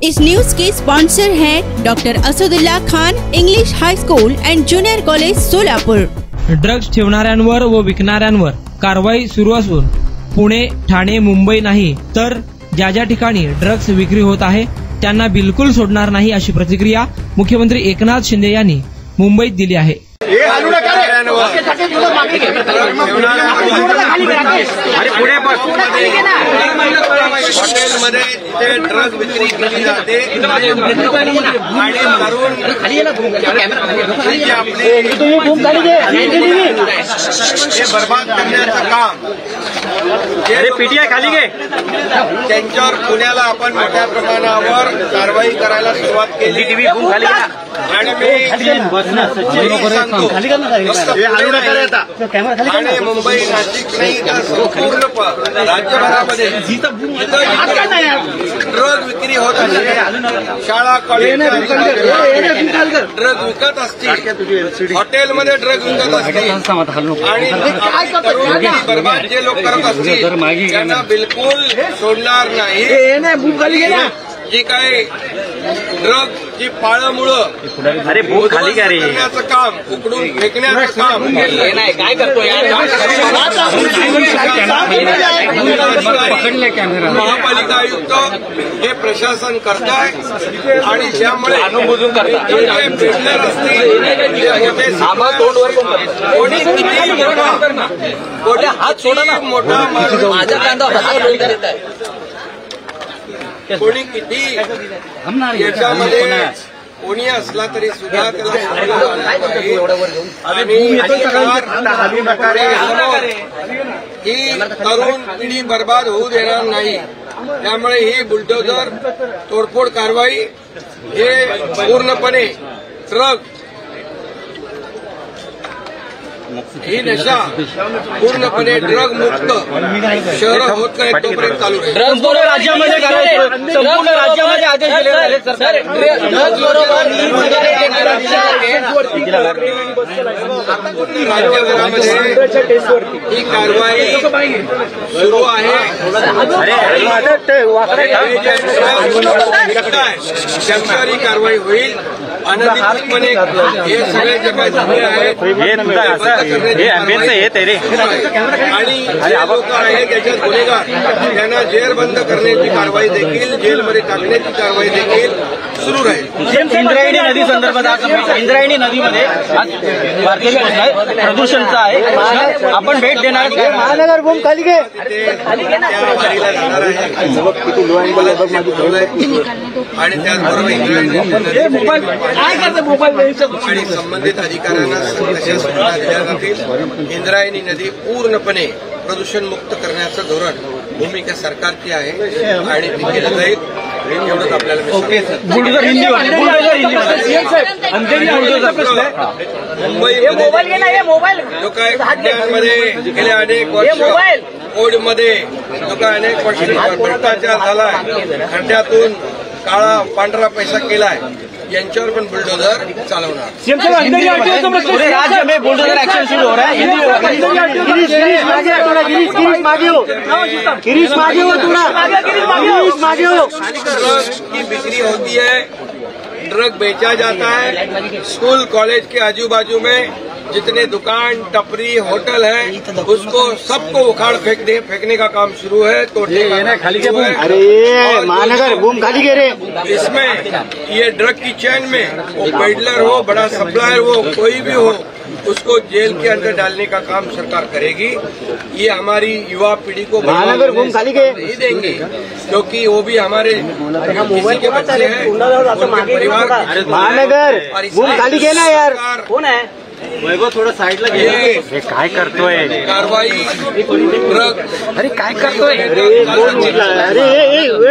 इस news के sponsor हैं doctor Asadullah Khan English high school and junior college Solapur. Drugs ठेवणाऱ्यांवर व विकणाऱ्यांवर कारवाई सुरू असून पुणे, ठाणे, मुंबई नाही तर ज्या ज्या ठिकाणी ड्रग्ज विक्री होत आहे त्यांना बिलकुल सोडणार नाही अशी प्रतिक्रिया मुख्यमंत्री एकनाथ शिंदे यांनी मुंबईत दिली आहे। हॉटेलमध्ये जिथे ड्रग विक्री केली जाते आणि हे बर्बाद करण्याचं काम पीटीआय खाली घे त्यांच्यावर पुण्याला आपण मोठ्या प्रमाणावर कारवाई करायला सुरुवात केली आणि मी सांगतो ठाणे, मुंबई, नाशिक नाही तर संपूर्ण राज्यभरामध्ये ड्रग विक्री होत असते, शाळा कॉलेज ड्रग विकत असतील, हॉटेलमध्ये ड्रग विकत असतील आणि बर्बाद जे लोक करत असतील त्यांना बिलकुल सोडणार नाही। जी काय ड्रग ची पाळमुळं अरे भूक खाली करण्याचं काम, उकडून फेकण्याचं काम काय करतो महापालिका आयुक्त हे प्रशासन करताय आणि त्यामुळे बिल्डर असतील मोठा कोणी किती याच्यामध्ये कोणी असला तरी सुद्धा त्याला ही तरुण पिढी बर्बाद होऊ देणार नाही। त्यामुळे ही बुलडोझर तोडफोड कारवाई हे पूर्णपणे ड्रग ही नशा पूर्णपणे ड्रग मुक्त शहर होत नाही तोपर्यंत चालू आहे। संपूर्ण राज्यामध्ये संपूर्ण राज्यामध्ये आदेश दिले सर राज्यभरामध्ये ही कारवाई सुरू आहे। त्यांच्यावरही कारवाई होईल। अनधिकृतपणे हे सगळे जे काही झाले आहेत आणि जे लोक आहेत त्याच्यात गुन्हेगार त्यांना जेरबंद करण्याची कारवाई देखील, जेलमध्ये टाकण्याची कारवाई देखील सुरू राहील। इंद्रायणी नदी संदर्भात आज इंद्रायणी नदीमध्ये आज भारतीय प्रदूषणचा आहे, आपण भेट देणार महानगर भूम खाली घे त्या वारीला जाणार आहे आणि त्याचबरोबर आणि संबंधित अधिकाऱ्यांना अशा सूचना दिल्या जातील। इंद्रायणी नदी पूर्णपणे प्रदूषण मुक्त करण्याचं धोरण भूमिका सरकारची आहे आणि ती केलं जाईल एवढंच आपल्याला मुंबई जो काय खड्ड्यांमध्ये गेल्या अनेक वर्ष ओढमध्ये जो काय अनेक वर्ष भ्रष्टाचार झालाय, खड्ड्यातून काळा पांढरा पैसा केलाय, यांच्यावर पण बुलडोजर चालवणार। पूरे राज्य में बुलडोजर एक्शन शुरू हो रहा है। ड्रग की बिक्री होती है, ड्रग बेचा जाता है। स्कूल कॉलेज के आजू बाजू में जितने दुकान, टपरी, होटल है उसको सबको उखाड़ फेंकने का काम शुरू है। तो अरे महानगर भूम खाली घे रे। इसमें ये ड्रग की चेन में वो पेडलर हो, बड़ा सप्लायर हो, कोई भी हो, उसको जेल के अंदर डालने का काम सरकार करेगी। ये हमारी युवा पीढ़ी को महानगर भूम खाली घे नहीं देंगे क्योंकि वो भी हमारे किसी के बच्चे हैं, उनके परिवार। महानगर भूम खाली घे ना यार, कौन है वैभव थोड़ा साइडला घे। हे काय करतोय कारवाई ड्रग, अरे काय करतोय, अरे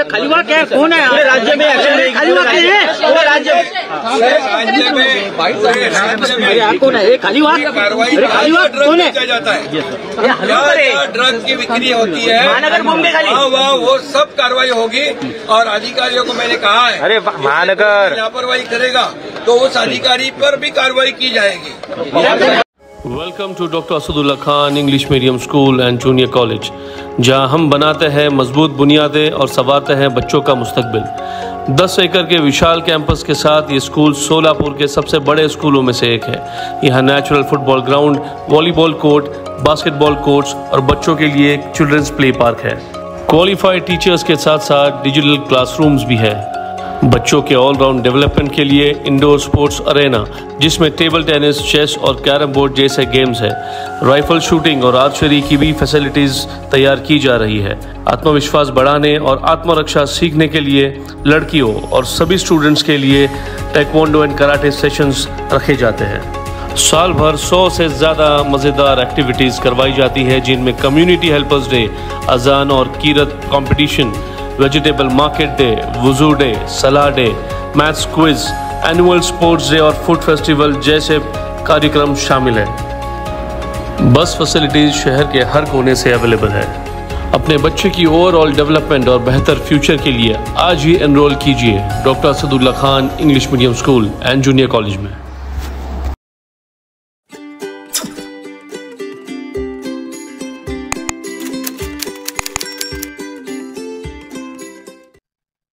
खाली वा क्या कौन है पूरे राज्य में एक्शन खाली वा क्या है पूरे राज्य में कौन है खाली वा कारवाई खाली वा कौन है जाता है। ड्रग की बिक्री होती है महानगर भूम में खाली वो सब कार्रवाई होगी और अधिकारियों को मैंने कहा है अरे महानगर लापरवाही करेगा तो उस अधिकारी पर भी कार्रवाई की जाएगी। Welcome to doctor Asadullah Khan English medium school and junior college, जहां हम बनाते हैं मजबूत बुनियादें और संवारते हैं बच्चों का मुस्तकबिल। 10 एकड़ के विशाल कैंपस के साथ ये स्कूल सोलापुर के सबसे बड़े स्कूलों में से एक है। यहाँ natural football ground, volleyball court, basketball courts और बच्चों के लिए एक चिल्ड्रंस प्ले पार्क है। क्वालिफाइड टीचर्स के साथ साथ डिजिटल क्लासरूम्स भी है। बच्चों के ऑलराउंड डेवलपमेंट के लिए इंडोर स्पोर्ट्स अरेना, जिसमें टेबल टेनिस, चेस और कैरम बोर्ड जैसे गेम्स है। राइफल शूटिंग और आर्चरी की भी फैसिलिटीज तैयार की जा रही है। आत्मविश्वास बढ़ाने और आत्मरक्षा सीखने के लिए लड़कियों और सभी स्टूडेंट्स के लिए टेक्वांडो एंड कराटे सेशंस रखे जाते हैं। साल भर 100 से ज़्यादा मज़ेदार एक्टिविटीज़ करवाई जाती है, जिनमें कम्युनिटी हेल्पर्स डे, अजान और कीरत कंपटीशन, वेजिटेबल मार्केट डे, वुजू डे, सलाह day, maths quiz, annual sports day और फूड फेस्टिवल जैसे कार्यक्रम शामिल हैं। बस फैसिलिटीज शहर के हर कोने से अवेलेबल है। अपने बच्चे की ओवरऑल डेवलपमेंट और बेहतर फ्यूचर के लिए आज ही एनरोल कीजिए doctor Asadullah Khan English medium school and junior college में।